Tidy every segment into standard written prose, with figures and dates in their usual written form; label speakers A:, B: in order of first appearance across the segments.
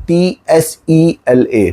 A: TSELA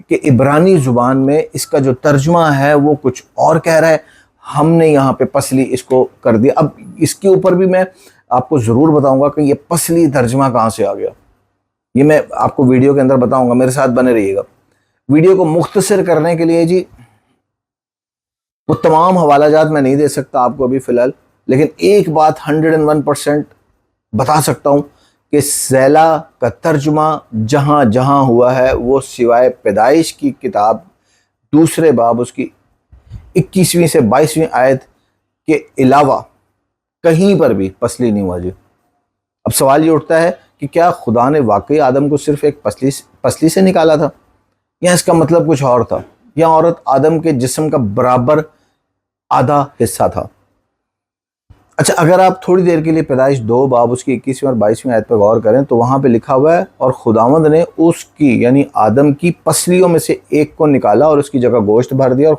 A: کہ عبرانی زبان میں اس کا جو ترجمہ ہے وہ کچھ اور کہہ رہا ہے، ہم نے یہاں پہ پسلی اس کو کر دیا۔ اب اس کے اوپر بھی میں آپ کو ضرور بتاؤں گا کہ یہ پسلی ترجمہ کہاں سے آ گیا، یہ میں آپ کو ویڈیو کے اندر بتاؤں گا، میرے ساتھ بنے رہیے گا۔ ویڈیو کو مختصر کرنے کے لیے جی وہ تمام حوالہ جات میں نہیں دے سکتا آپ کو ابھی فی الحال، لیکن ایک بات 101% بتا سکتا ہوں کہ سیلا کا ترجمہ جہاں جہاں ہوا ہے وہ سوائے پیدائش کی کتاب دوسرے باب اس کی 21ویں سے 22ویں آیت کے علاوہ کہیں پر بھی پسلی نہیں ہوا جی۔ اب سوال یہ اٹھتا ہے کہ کیا خدا نے واقعی آدم کو صرف ایک پسلی سے نکالا تھا، یا اس کا مطلب کچھ اور تھا، یا عورت آدم کے جسم کا برابر آدھا حصہ تھا؟ اچھا، اگر آپ تھوڑی دیر کے لیے پیدائش 2 باب اس کی 21ویں اور 22ویں آیت پر غور کریں تو وہاں پہ لکھا ہوا ہے اور خداوند نے اس کی یعنی آدم کی پسلیوں میں سے ایک کو نکالا اور اس کی جگہ گوشت بھر دیا، اور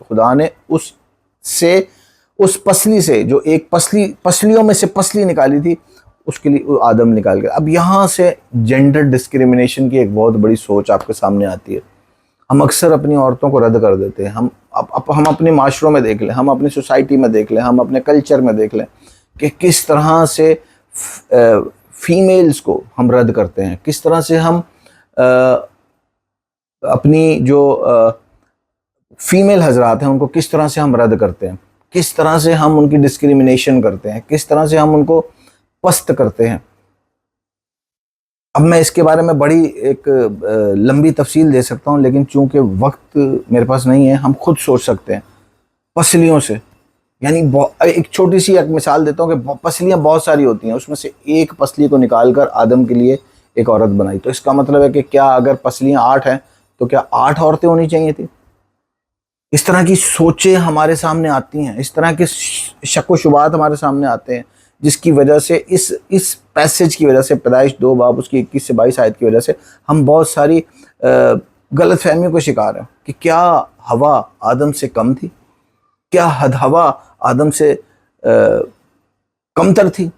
A: خدا نے اس پسلی سے جو ایک پسلیوں میں سے پسلی نکالی تھی اس کے لیے آدم نکال گیا۔ اب یہاں سے جینڈر ڈسکریمنیشن کی ایک بہت بڑی سوچ آپ کے سامنے آتی ہے۔ ہم اکثر اپنی عورتوں کو رد کر دیتے ہیں، ہم اپنے معاشروں میں دیکھ لیں، ہم اپنی سوسائٹی میں دیکھ لیں، ہم اپنے کلچر میں دیکھ لیں کہ کس طرح سے فیمیلز کو ہم رد کرتے ہیں، کس طرح سے ہم اپنی جو فیمیل حضرات ہیں ان کو کس طرح سے ہم رد کرتے ہیں، کس طرح سے ہم ان کی ڈسکریمنیشن کرتے ہیں، کس طرح سے ہم ان کو پست کرتے ہیں۔ اب میں اس کے بارے میں بڑی ایک لمبی تفصیل دے سکتا ہوں، لیکن چونکہ وقت میرے پاس نہیں ہے، ہم خود سوچ سکتے ہیں پسلیوں سے، یعنی ایک چھوٹی سی ایک مثال دیتا ہوں کہ پسلیاں بہت ساری ہوتی ہیں، اس میں سے ایک پسلی کو نکال کر آدم کے لیے ایک عورت بنائی، تو اس کا مطلب ہے کہ کیا اگر پسلیاں 8 ہیں تو کیا 8 عورتیں ہونی چاہیے تھی؟ اس طرح کی سوچیں ہمارے سامنے آتی ہیں، اس طرح کے شک و شبہات ہمارے سامنے آتے ہیں، جس کی وجہ سے اس پیسج کی وجہ سے پیدائش 2 باب اس کی 21 سے 22 آیت کی وجہ سے ہم بہت ساری غلط فہمیوں کو شکار ہیں کہ کیا ہوا آدم سے کم تھی، کیا ہوا آدم سے کمتر تھی،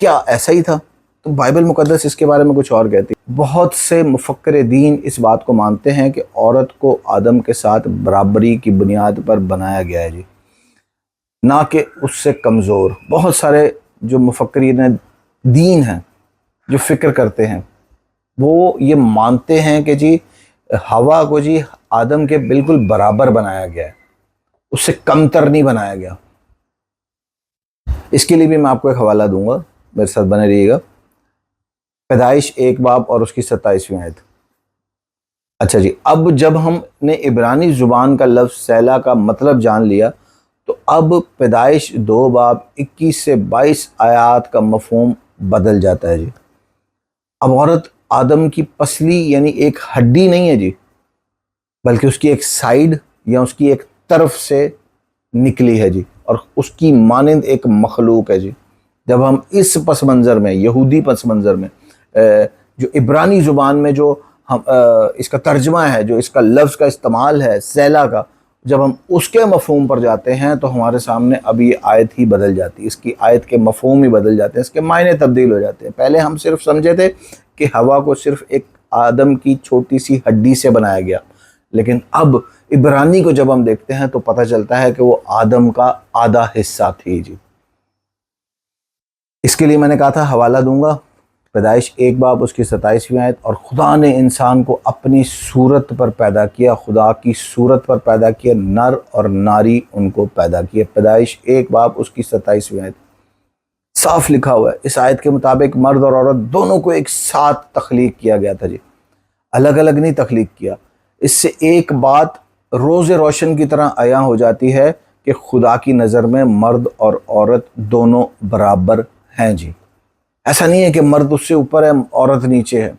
A: کیا ایسا ہی تھا؟ تو بائبل مقدس اس کے بارے میں کچھ اور کہتی ہے۔ بہت سے مفکر دین اس بات کو مانتے ہیں کہ عورت کو آدم کے ساتھ برابری کی بنیاد پر بنایا گیا ہے جی، نہ کہ اس سے کمزور۔ بہت سارے جو مفکرین دین ہیں جو فکر کرتے ہیں وہ یہ مانتے ہیں کہ جی ہوا کو جی آدم کے بالکل برابر بنایا گیا ہے، اس سے کمتر نہیں بنایا گیا۔ اس کے لیے بھی میں آپ کو ایک حوالہ دوں گا، میرے ساتھ بنے رہیے گا۔ پیدائش 1 باب اور اس کی 27ویں آیت۔ اچھا جی، اب جب ہم نے عبرانی زبان کا لفظ سیلا کا مطلب جان لیا تو اب پیدائش 2 باب 21 سے 22 آیات کا مفہوم بدل جاتا ہے جی۔ اب عورت آدم کی پسلی یعنی ایک ہڈی نہیں ہے جی، بلکہ اس کی ایک سائیڈ یا اس کی ایک طرف سے نکلی ہے جی، اور اس کی مانند ایک مخلوق ہے جی۔ جب ہم اس پس منظر میں، یہودی پس منظر میں، جو عبرانی زبان میں جو اس کا ترجمہ ہے، جو اس کا لفظ کا استعمال ہے سیلا کا، جب ہم اس کے مفہوم پر جاتے ہیں تو ہمارے سامنے اب یہ آیت ہی بدل جاتی ہے، اس کی آیت کے مفہوم ہی بدل جاتے ہیں، اس کے معنی تبدیل ہو جاتے ہیں۔ پہلے ہم صرف سمجھے تھے کہ ہوا کو صرف ایک آدم کی چھوٹی سی ہڈی سے بنایا گیا، لیکن اب عبرانی کو جب ہم دیکھتے ہیں تو پتہ چلتا ہے کہ وہ آدم کا آدھا حصہ تھی جی۔ اس کے لیے میں نے کہا تھا حوالہ دوں گا، پیدائش 1 باب اس کی 27ویں آیت، اور خدا نے انسان کو اپنی صورت پر پیدا کیا، خدا کی صورت پر پیدا کیا، نر اور ناری ان کو پیدا کیا۔ پیدائش 1 باب اس کی 27ویں آیت صاف لکھا ہوا ہے۔ اس آیت کے مطابق مرد اور عورت دونوں کو ایک ساتھ تخلیق کیا گیا تھا جی، الگ الگ نہیں تخلیق کیا۔ اس سے ایک بات روز روشن کی طرح عیاں ہو جاتی ہے کہ خدا کی نظر میں مرد اور عورت دونوں برابر ہیں جی۔ ایسا نہیں ہے کہ مرد اس سے اوپر ہے عورت نیچے ہے۔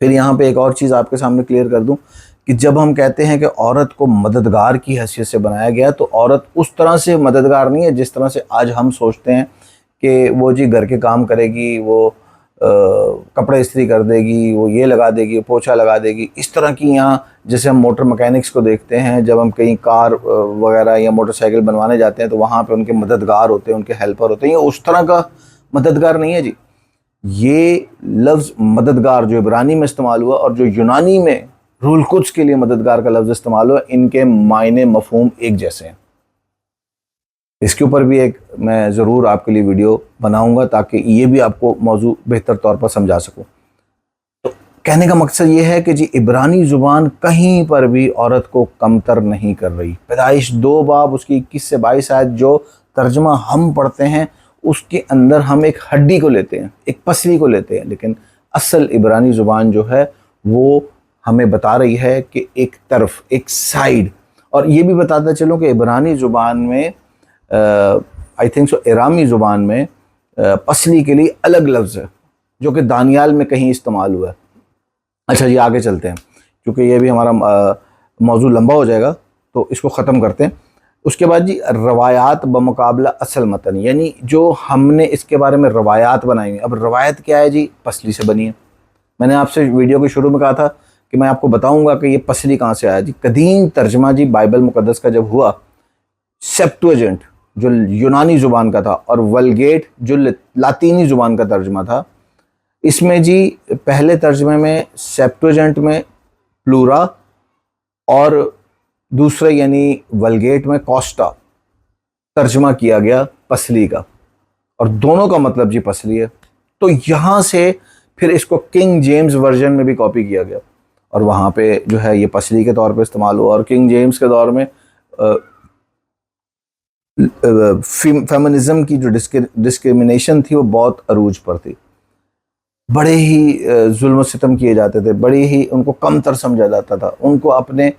A: پھر یہاں پہ ایک اور چیز آپ کے سامنے کلیئر کر دوں کہ جب ہم کہتے ہیں کہ عورت کو مددگار کی حیثیت سے بنایا گیا تو عورت اس طرح سے مددگار نہیں ہے جس طرح سے آج ہم سوچتے ہیں کہ وہ جی گھر کے کام کرے گی، وہ کپڑے استری کر دے گی، وہ یہ لگا دے گی، پوچھا لگا دے گی۔ اس طرح کی یہاں جیسے ہم موٹر مکینکس کو دیکھتے ہیں، جب ہم کہیں کار وغیرہ یا موٹر سائیکل بنوانے جاتے ہیں تو وہاں پہ ان کے مددگار ہوتے ہیں، ان کے ہیلپر ہوتے ہیں، یہ اس طرح کا مددگار نہیں ہے جی۔ یہ لفظ مددگار جو عبرانی میں استعمال ہوا اور جو یونانی میں روح القدس کے لیے مددگار کا لفظ استعمال ہوا، ان کے معنی مفہوم ایک جیسے ہیں۔ اس کے اوپر بھی ایک میں ضرور آپ کے لیے ویڈیو بناؤں گا تاکہ یہ بھی آپ کو موضوع بہتر طور پر سمجھا سکوں۔ تو کہنے کا مقصد یہ ہے کہ جی عبرانی زبان کہیں پر بھی عورت کو کمتر نہیں کر رہی۔ پیدائش 2 باب اس کی 21 سے 22 آیت جو ترجمہ ہم پڑھتے ہیں اس کے اندر ہم ایک ہڈی کو لیتے ہیں، ایک پسلی کو لیتے ہیں، لیکن اصل عبرانی زبان جو ہے وہ ہمیں بتا رہی ہے کہ ایک طرف، ایک سائیڈ۔ اور یہ بھی بتاتا چلوں کہ عبرانی زبان میں آئی تھنک سو ارامی زبان میں پسلی کے لیے الگ لفظ ہے جو کہ دانیال میں کہیں استعمال ہوا ہے۔ اچھا جی آگے چلتے ہیں کیونکہ یہ بھی ہمارا موضوع لمبا ہو جائے گا، تو اس کو ختم کرتے ہیں۔ اس کے بعد جی روایات بمقابلہ اصل متن، یعنی جو ہم نے اس کے بارے میں روایات بنائی ہیں۔ اب روایت کیا ہے جی؟ پسلی سے بنی ہے۔ میں نے آپ سے ویڈیو کے شروع میں کہا تھا کہ میں آپ کو بتاؤں گا کہ یہ پسلی کہاں سے آیا جی۔ قدیم ترجمہ جی بائبل مقدس کا جب ہوا، سیپٹویجنٹ جو یونانی زبان کا تھا اور ولگیٹ جو لاطینی زبان کا ترجمہ تھا، اس میں جی پہلے ترجمے میں سیپٹویجنٹ میں پلورا اور دوسرے یعنی ولگیٹ میں کوسٹا ترجمہ کیا گیا پسلی کا، اور دونوں کا مطلب جی پسلی ہے۔ تو یہاں سے پھر اس کو کنگ جیمز ورژن میں بھی کاپی کیا گیا اور وہاں پہ جو ہے یہ پسلی کے طور پہ استعمال ہوا، اور کنگ جیمز کے دور میں فیمنزم کی جو ڈسکریمنیشن تھی وہ بہت عروج پر تھی۔ بڑے ہی ظلم و ستم کیے جاتے تھے، بڑے ہی ان کو کم تر سمجھا جاتا تھا، ان کو اپنے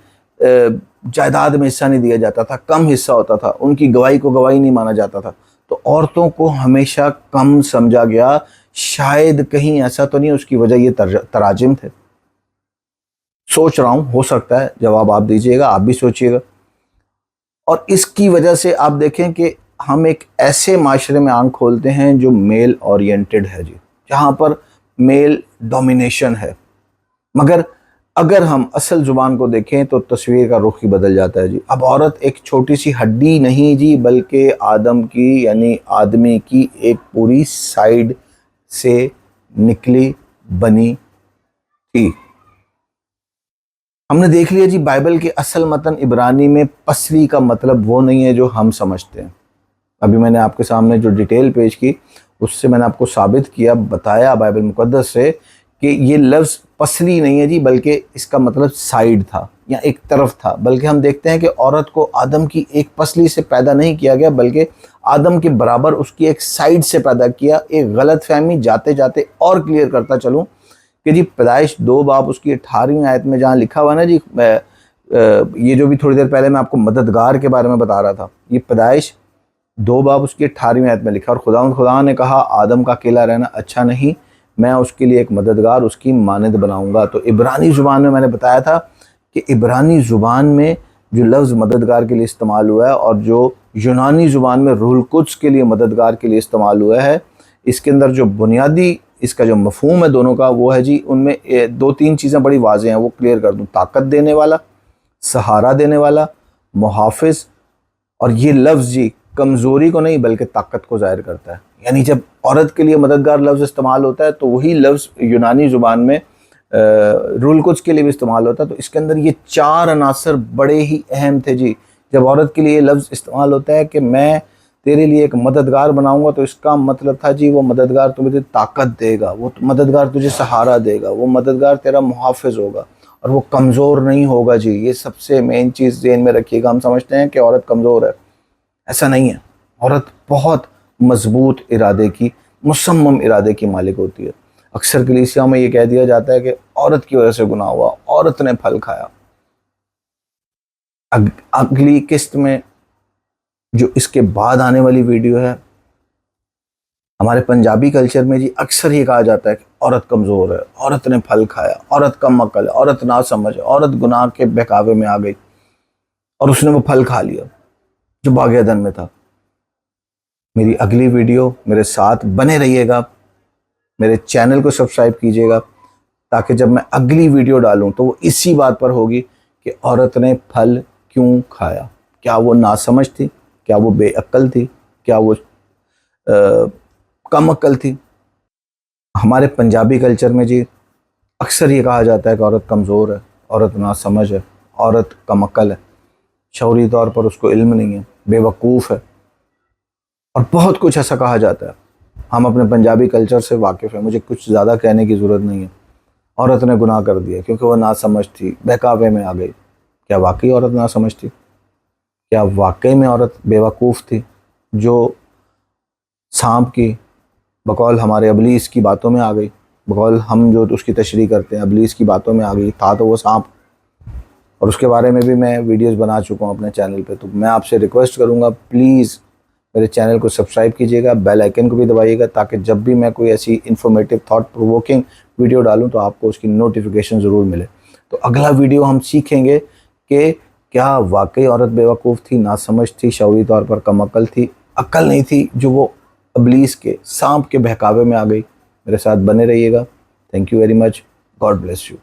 A: جائیداد میں حصہ نہیں دیا جاتا تھا، کم حصہ ہوتا تھا، ان کی گواہی کو گواہی نہیں مانا جاتا تھا۔ تو عورتوں کو ہمیشہ کم سمجھا گیا۔ شاید کہیں ایسا تو نہیں اس کی وجہ یہ تراجم تھے؟ سوچ رہا ہوں، ہو سکتا ہے، جواب آپ دیجئے گا، آپ بھی سوچئے گا۔ اور اس کی وجہ سے آپ دیکھیں کہ ہم ایک ایسے معاشرے میں آنکھ کھولتے ہیں جو میل اورینٹڈ ہے جی، جہاں پر میل ڈومینیشن ہے۔ مگر اگر ہم اصل زبان کو دیکھیں تو تصویر کا رخ ہی بدل جاتا ہے جی۔ اب عورت ایک چھوٹی سی ہڈی نہیں جی، بلکہ آدم کی یعنی آدمی کی ایک پوری سائیڈ سے نکلی بنی تھی۔ ہم نے دیکھ لیا جی بائبل کے اصل متن عبرانی میں پسلی کا مطلب وہ نہیں ہے جو ہم سمجھتے ہیں۔ ابھی میں نے آپ کے سامنے جو ڈیٹیل پیش کی اس سے میں نے آپ کو ثابت کیا، بتایا بائبل مقدس سے کہ یہ لفظ پسلی نہیں ہے جی، بلکہ اس کا مطلب سائیڈ تھا یا ایک طرف تھا۔ بلکہ ہم دیکھتے ہیں کہ عورت کو آدم کی ایک پسلی سے پیدا نہیں کیا گیا، بلکہ آدم کے برابر اس کی ایک سائیڈ سے پیدا کیا۔ ایک غلط فہمی جاتے جاتے اور کلیئر کرتا چلوں کہ جی پیدائش 2 باب اس کی 18ویں آیت میں جہاں لکھا ہوا ہے نا جی، یہ جو بھی تھوڑی دیر پہلے میں آپ کو مددگار کے بارے میں بتا رہا تھا، یہ پیدائش 2 باب اس کی 18ویں آیت میں لکھا، اور خدا نے کہا آدم کا اکیلا رہنا اچھا نہیں، میں اس کے لیے ایک مددگار اس کی مانند بناؤں گا۔ تو عبرانی زبان میں نے بتایا تھا کہ عبرانی زبان میں جو لفظ مددگار کے لیے استعمال ہوا ہے اور جو یونانی زبان میں روح القدس کے لیے مددگار کے لیے استعمال ہوا ہے، اس کے اندر جو بنیادی اس کا جو مفہوم ہے دونوں کا وہ ہے جی، ان میں 2-3 چیزیں بڑی واضح ہیں، وہ کلیئر کر دوں۔ طاقت دینے والا، سہارا دینے والا، محافظ، اور یہ لفظ جی کمزوری کو نہیں بلکہ طاقت کو ظاہر کرتا ہے۔ یعنی جب عورت کے لیے مددگار لفظ استعمال ہوتا ہے تو وہی لفظ یونانی زبان میں روح القدس کے لیے بھی استعمال ہوتا ہے۔ تو اس کے اندر یہ 4 عناصر بڑے ہی اہم تھے جی۔ جب عورت کے لیے یہ لفظ استعمال ہوتا ہے کہ میں تیرے لیے ایک مددگار بناؤں گا، تو اس کا مطلب تھا جی وہ مددگار تمہیں طاقت دے گا، وہ مددگار تجھے سہارا دے گا، وہ مددگار تیرا محافظ ہوگا، اور وہ کمزور نہیں ہوگا جی۔ یہ سب سے مین چیز ذہن میں رکھیے گا۔ ہم سمجھتے ہیں کہ عورت کمزور ہے، ایسا نہیں ہے۔ عورت بہت مضبوط ارادے کی، مصمم ارادے کی مالک ہوتی ہے۔ اکثر کلیسیوں میں یہ کہہ دیا جاتا ہے کہ عورت کی وجہ سے گناہ ہوا، عورت نے پھل کھایا۔ اگلی قسط میں جو اس کے بعد آنے والی ویڈیو ہے، ہمارے پنجابی کلچر میں جی اکثر یہ کہا جاتا ہے کہ عورت کمزور ہے، عورت نے پھل کھایا، عورت کم عقل ہے، عورت ناسمجھ ہے، عورت گناہ کے بہکاوے میں آ گئی اور اس نے وہ پھل کھا لیا جو باغ عدن میں تھا۔ میری اگلی ویڈیو میرے ساتھ بنے رہیے گا، میرے چینل کو سبسکرائب کیجیے گا تاکہ جب میں اگلی ویڈیو ڈالوں تو وہ اسی بات پر ہوگی کہ عورت نے پھل کیوں کھایا۔ کیا وہ ناسمجھ تھی؟ کیا وہ بے عقل تھی؟ کیا وہ کم عقل تھی؟ ہمارے پنجابی کلچر میں جی اکثر یہ کہا جاتا ہے کہ عورت کمزور ہے، عورت ناسمجھ ہے، عورت کم عقل ہے، شعوری طور پر اس کو علم نہیں ہے، بے وقوف ہے، اور بہت کچھ ایسا کہا جاتا ہے۔ ہم اپنے پنجابی کلچر سے واقف ہیں، مجھے کچھ زیادہ کہنے کی ضرورت نہیں ہے۔ عورت نے گناہ کر دیا کیونکہ وہ ناسمجھ تھی، بہکاوے میں آ گئی۔ کیا واقعی عورت ناسمجھ تھی؟ کیا واقعی میں عورت بے وقوف تھی جو سانپ کی، بقول ہمارے ابلیس کی باتوں میں آ گئی؟ بقول ہم جو اس کی تشریح کرتے ہیں، ابلیس کی باتوں میں آ گئی، تھا تو وہ سانپ۔ اور اس کے بارے میں بھی میں ویڈیوز بنا چکا ہوں اپنے چینل پہ۔ تو میں آپ سے ریکویسٹ کروں گا، پلیز میرے چینل کو سبسکرائب کیجیے گا، بیل آئیکن کو بھی دبائیے گا، تاکہ جب بھی میں کوئی ایسی انفارمیٹیو تھاٹ پرووکنگ ویڈیو ڈالوں تو آپ کو اس کی نوٹیفیکیشن ضرور ملے۔ تو اگلا ویڈیو ہم سیکھیں گے کہ کیا واقعی عورت بے وقوف تھی، ناسمجھ تھی، شعوری طور پر کم عقل تھی، عقل نہیں تھی جو وہ ابلیس کے، سانپ کے بہکاوے میں آ گئی؟ میرے ساتھ بنے رہیے گا۔ Thank you very much, God bless you.